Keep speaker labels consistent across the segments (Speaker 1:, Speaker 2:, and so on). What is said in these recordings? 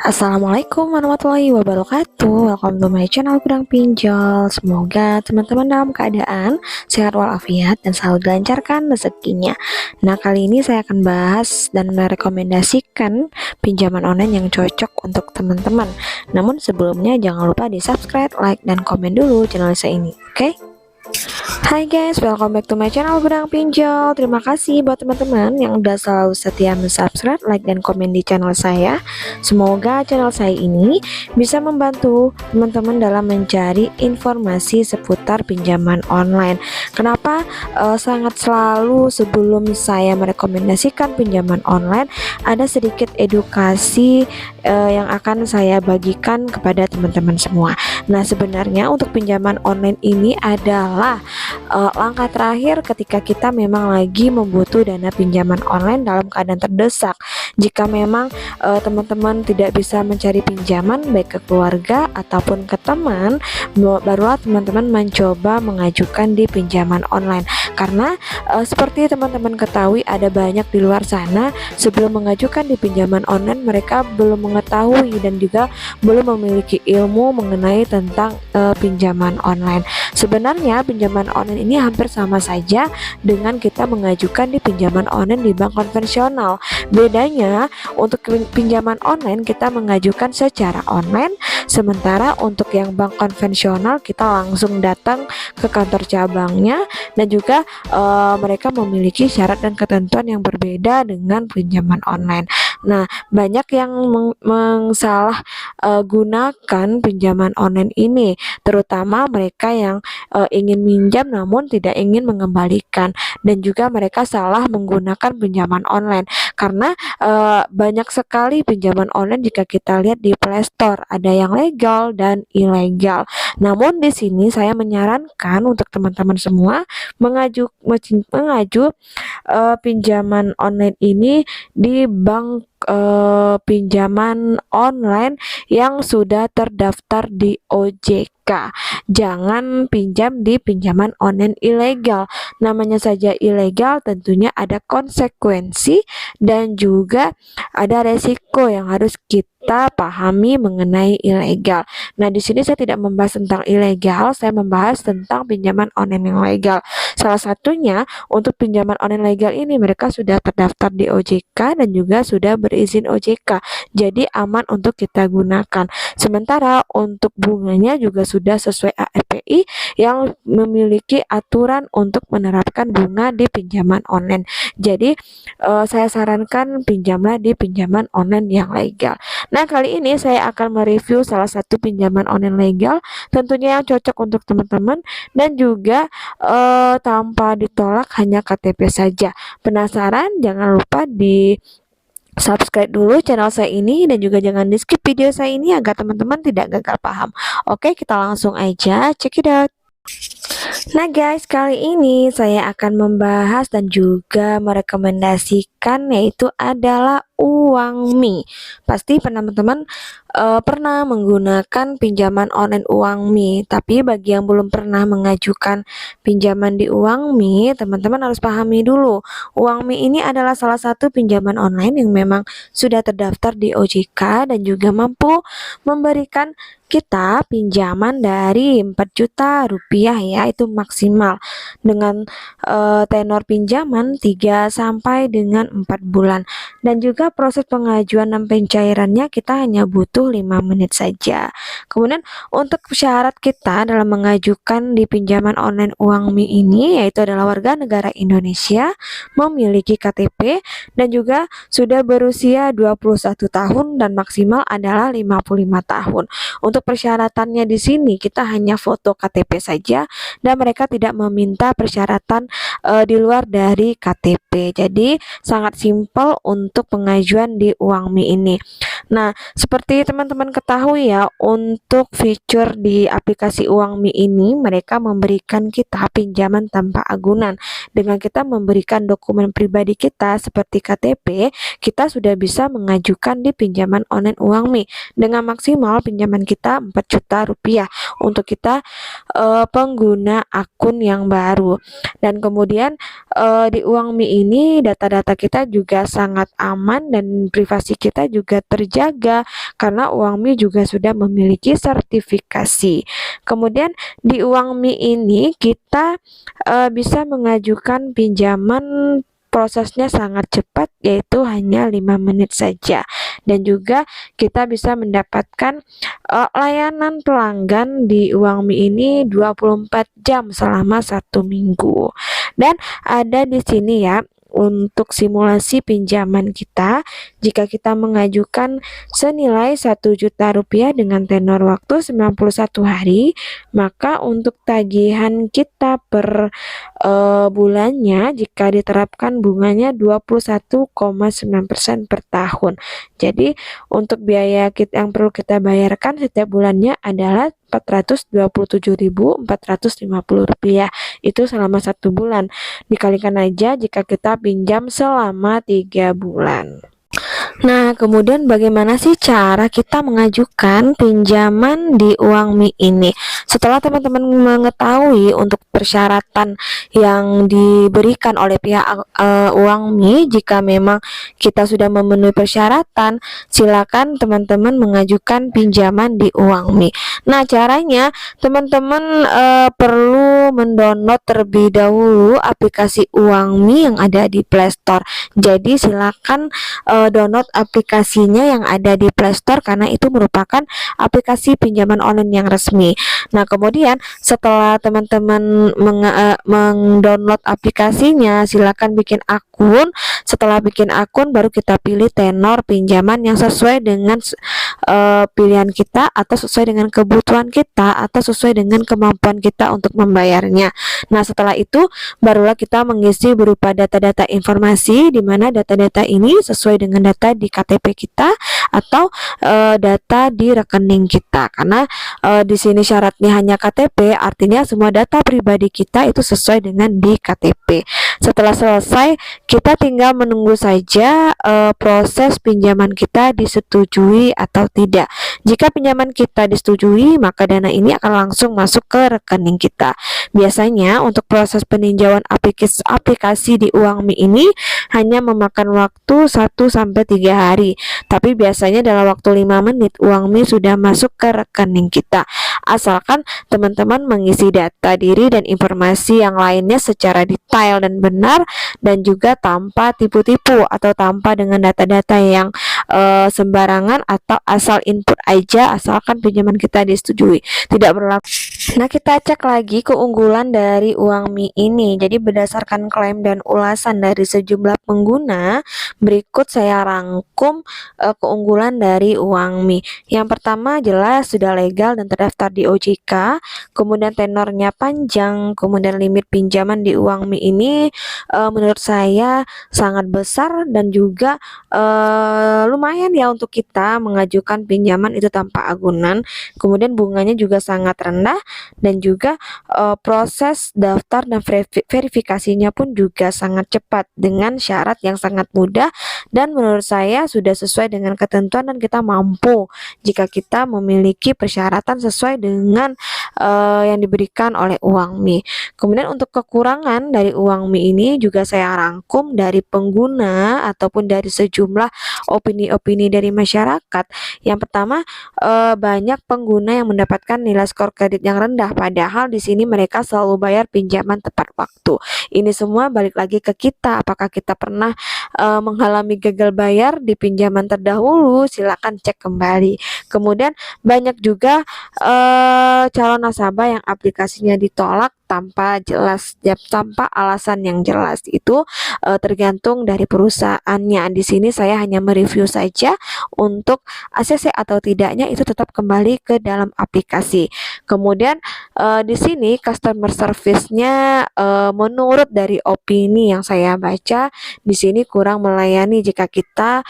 Speaker 1: Assalamualaikum warahmatullahi wabarakatuh. Welcome to my channel Gudang Pinjol. Semoga teman-teman dalam keadaan sehat walafiat dan selalu dilancarkan rezekinya. Nah, kali ini saya akan bahas dan merekomendasikan pinjaman online yang cocok untuk teman-teman. Namun sebelumnya jangan lupa di subscribe, like, dan komen dulu channel saya ini, oke? Hai guys, welcome back to my channel Gudang Pinjol. Terima kasih buat teman-teman yang udah selalu setia subscribe, like, dan komen di channel saya. Semoga channel saya ini bisa membantu teman-teman dalam mencari informasi seputar pinjaman online. Kenapa sangat selalu sebelum saya merekomendasikan pinjaman online, ada sedikit edukasi yang akan saya bagikan kepada teman-teman semua. Nah, sebenarnya untuk pinjaman online ini adalah langkah terakhir ketika kita memang lagi membutuh dana pinjaman online dalam keadaan terdesak. Jika memang teman-teman tidak bisa mencari pinjaman baik ke keluarga ataupun ke teman, barulah teman-teman mencoba mengajukan di pinjaman online. Karena seperti teman-teman ketahui, ada banyak di luar sana sebelum mengajukan di pinjaman online mereka belum mengetahui dan juga belum memiliki ilmu mengenai tentang pinjaman online. Sebenarnya pinjaman online ini hampir sama saja dengan kita mengajukan di pinjaman online di bank konvensional. Bedanya untuk pinjaman online kita mengajukan secara online, sementara untuk yang bank konvensional kita langsung datang ke kantor cabangnya, dan juga mereka memiliki syarat dan ketentuan yang berbeda dengan pinjaman online. Nah, banyak yang mengsalah gunakan pinjaman online ini, terutama mereka yang ingin minjam namun tidak ingin mengembalikan, dan juga mereka salah menggunakan pinjaman online karena banyak sekali pinjaman online. Jika kita lihat di Play Store, ada yang legal dan ilegal. Namun di sini saya menyarankan untuk teman-teman semua mengaju pinjaman online ini di bank pinjaman online yang sudah terdaftar di OJK. Jangan pinjam di pinjaman online ilegal. Namanya saja ilegal, tentunya ada konsekuensi dan juga ada resiko yang harus kita pahami mengenai ilegal. Nah, di sini saya tidak membahas tentang ilegal, saya membahas tentang pinjaman online yang legal. Salah satunya untuk pinjaman online legal ini mereka sudah terdaftar di OJK dan juga sudah berizin OJK. Jadi aman untuk kita gunakan. Sementara untuk bunganya juga sudah sesuai ARPI yang memiliki aturan untuk menerapkan bunga di pinjaman online. Jadi saya sarankan pinjamlah di pinjaman online yang legal. Nah, kali ini saya akan mereview salah satu pinjaman online legal, tentunya yang cocok untuk teman-teman dan juga tanpa ditolak, hanya KTP saja. Penasaran? Jangan lupa di subscribe dulu channel saya ini dan juga jangan di skip video saya ini agar teman-teman tidak gagal paham. Oke, kita langsung aja check it out. Nah guys, kali ini saya akan membahas dan juga merekomendasikan yaitu adalah Uangme. Pasti teman-teman pernah menggunakan pinjaman online Uangme, tapi bagi yang belum pernah mengajukan pinjaman di Uangme, teman-teman harus pahami dulu. Uangme ini adalah salah satu pinjaman online yang memang sudah terdaftar di OJK dan juga mampu memberikan kita pinjaman dari 4 juta rupiah ya, itu maksimal dengan tenor pinjaman 3 sampai dengan 4 bulan, dan juga proses pengajuan dan pencairannya kita hanya butuh 5 menit saja. Kemudian untuk syarat kita dalam mengajukan di pinjaman online Uangme ini yaitu adalah warga negara Indonesia, memiliki KTP dan juga sudah berusia 21 tahun dan maksimal adalah 55 tahun. Untuk persyaratannya di sini kita hanya foto KTP saja dan mereka tidak meminta persyaratan di luar dari KTP. Jadi sangat simpel untuk pengajuan di Uangmi ini. Nah, seperti teman-teman ketahui ya, untuk fitur di aplikasi Uangmi ini mereka memberikan kita pinjaman tanpa agunan. Dengan kita memberikan dokumen pribadi kita seperti KTP, kita sudah bisa mengajukan di pinjaman online Uangmi dengan maksimal pinjaman kita 4 juta rupiah untuk kita pengguna akun yang baru. Dan kemudian di Uangmi ini data-data kita juga sangat aman dan privasi kita juga terjaga karena Uangmi juga sudah memiliki sertifikasi. Kemudian di Uangmi ini kita bisa mengajukan pinjaman, prosesnya sangat cepat, yaitu hanya 5 menit saja, dan juga kita bisa mendapatkan layanan pelanggan di Uangmi ini 24 jam selama 1 minggu. Dan ada di sini ya untuk simulasi pinjaman kita, jika kita mengajukan senilai 1 juta rupiah dengan tenor waktu 91 hari, maka untuk tagihan kita per bulannya jika diterapkan bunganya 21,9% per tahun. Jadi untuk biaya yang perlu kita bayarkan setiap bulannya adalah Rp427.450, itu selama 1 bulan. Dikalikan aja jika kita pinjam selama 3 bulan. Nah, kemudian bagaimana sih cara kita mengajukan pinjaman di Uangmi ini? Setelah teman-teman mengetahui untuk persyaratan yang diberikan oleh pihak Uangmi, jika memang kita sudah memenuhi persyaratan, silakan teman-teman mengajukan pinjaman di Uangmi. Nah, caranya teman-teman perlu mendownload terlebih dahulu aplikasi Uangmi yang ada di Play Store. Jadi silakan download aplikasinya yang ada di Play Store karena itu merupakan aplikasi pinjaman online yang resmi. Nah, kemudian setelah teman-teman mendownload aplikasinya, silakan bikin akun. Setelah bikin akun, baru kita pilih tenor pinjaman yang sesuai dengan pilihan kita, atau sesuai dengan kebutuhan kita, atau sesuai dengan kemampuan kita untuk membayarnya. Nah, setelah itu barulah kita mengisi berupa data-data informasi, di mana data-data ini sesuai dengan data di KTP kita atau data di rekening kita. Karena di sini syaratnya hanya KTP, artinya semua data pribadi kita itu sesuai dengan di KTP. Setelah selesai, kita tinggal menunggu saja proses pinjaman kita disetujui atau tidak. Jika pinjaman kita disetujui, maka dana ini akan langsung masuk ke rekening kita. Biasanya untuk proses peninjauan aplikasi di Uangmi ini hanya memakan waktu 1-3 hari, tapi biasanya dalam waktu 5 menit Uangmi sudah masuk ke rekening kita, asalkan teman-teman mengisi data diri dan informasi yang lainnya secara detail dan benar, dan juga tanpa tipu-tipu atau tanpa dengan data-data yang sembarangan atau asal input aja, asalkan pinjaman kita disetujui. Tidak berlaku. Nah, kita cek lagi keunggulan dari Uangmi ini. Jadi berdasarkan klaim dan ulasan dari sejumlah pengguna, berikut saya rangkum keunggulan dari Uangmi. Yang pertama jelas sudah legal dan terdaftar di OJK, kemudian tenornya panjang, kemudian limit pinjaman di Uangmi ini menurut saya sangat besar dan juga lumayan ya untuk kita mengajukan pinjaman itu tanpa agunan. Kemudian bunganya juga sangat rendah, dan juga proses daftar dan verifikasinya pun juga sangat cepat dengan syarat yang sangat mudah, dan menurut saya sudah sesuai dengan ketentuan dan kita mampu jika kita memiliki persyaratan sesuai dengan yang diberikan oleh Uangmi. Kemudian untuk kekurangan dari Uangmi ini juga saya rangkum dari pengguna ataupun dari sejumlah opini-opini dari masyarakat. Yang pertama, banyak pengguna yang mendapatkan nilai skor kredit yang rendah, padahal di sini mereka selalu bayar pinjaman tepat waktu. Ini semua balik lagi ke kita, apakah kita pernah mengalami gagal bayar di pinjaman terdahulu? Silakan cek kembali. Kemudian banyak juga calon nasabah yang aplikasinya ditolak tanpa tanpa alasan yang jelas. Itu tergantung dari perusahaannya. Di sini saya hanya mereview saja, untuk ACC atau tidaknya itu tetap kembali ke dalam aplikasi. Kemudian di sini customer service-nya menurut dari opini yang saya baca di sini kurang melayani jika kita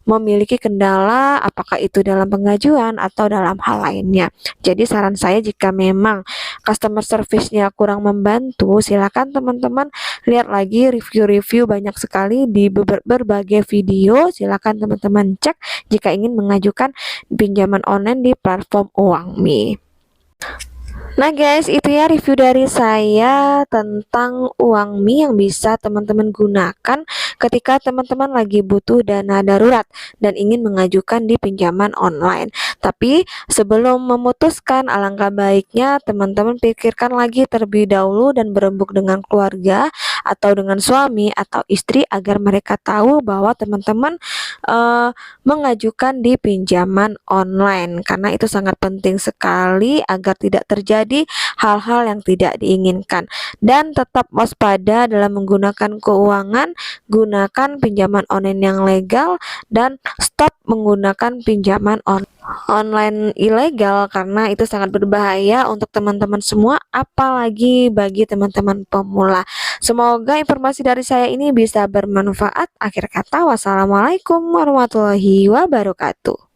Speaker 1: memiliki kendala, apakah itu dalam pengajuan atau dalam hal lainnya. Jadi saran saya, jika memang customer service-nya kurang membantu, silakan teman-teman lihat lagi review-review banyak sekali di berbagai video. Silakan teman-teman cek jika ingin mengajukan pinjaman online di platform Uangmi. Nah guys, itu ya review dari saya tentang Uangmi yang bisa teman-teman gunakan ketika teman-teman lagi butuh dana darurat dan ingin mengajukan di pinjaman online. Tapi sebelum memutuskan, alangkah baiknya teman-teman pikirkan lagi terlebih dahulu dan berembuk dengan keluarga atau dengan suami atau istri agar mereka tahu bahwa teman-teman mengajukan di pinjaman online, karena itu sangat penting sekali agar tidak terjadi hal-hal yang tidak diinginkan. Dan tetap waspada dalam menggunakan keuangan, gunakan pinjaman online yang legal dan stop menggunakan pinjaman online ilegal, karena itu sangat berbahaya untuk teman-teman semua, apalagi bagi teman-teman pemula. Semoga informasi dari saya ini bisa bermanfaat. Akhir kata, wassalamualaikum warahmatullahi wabarakatuh.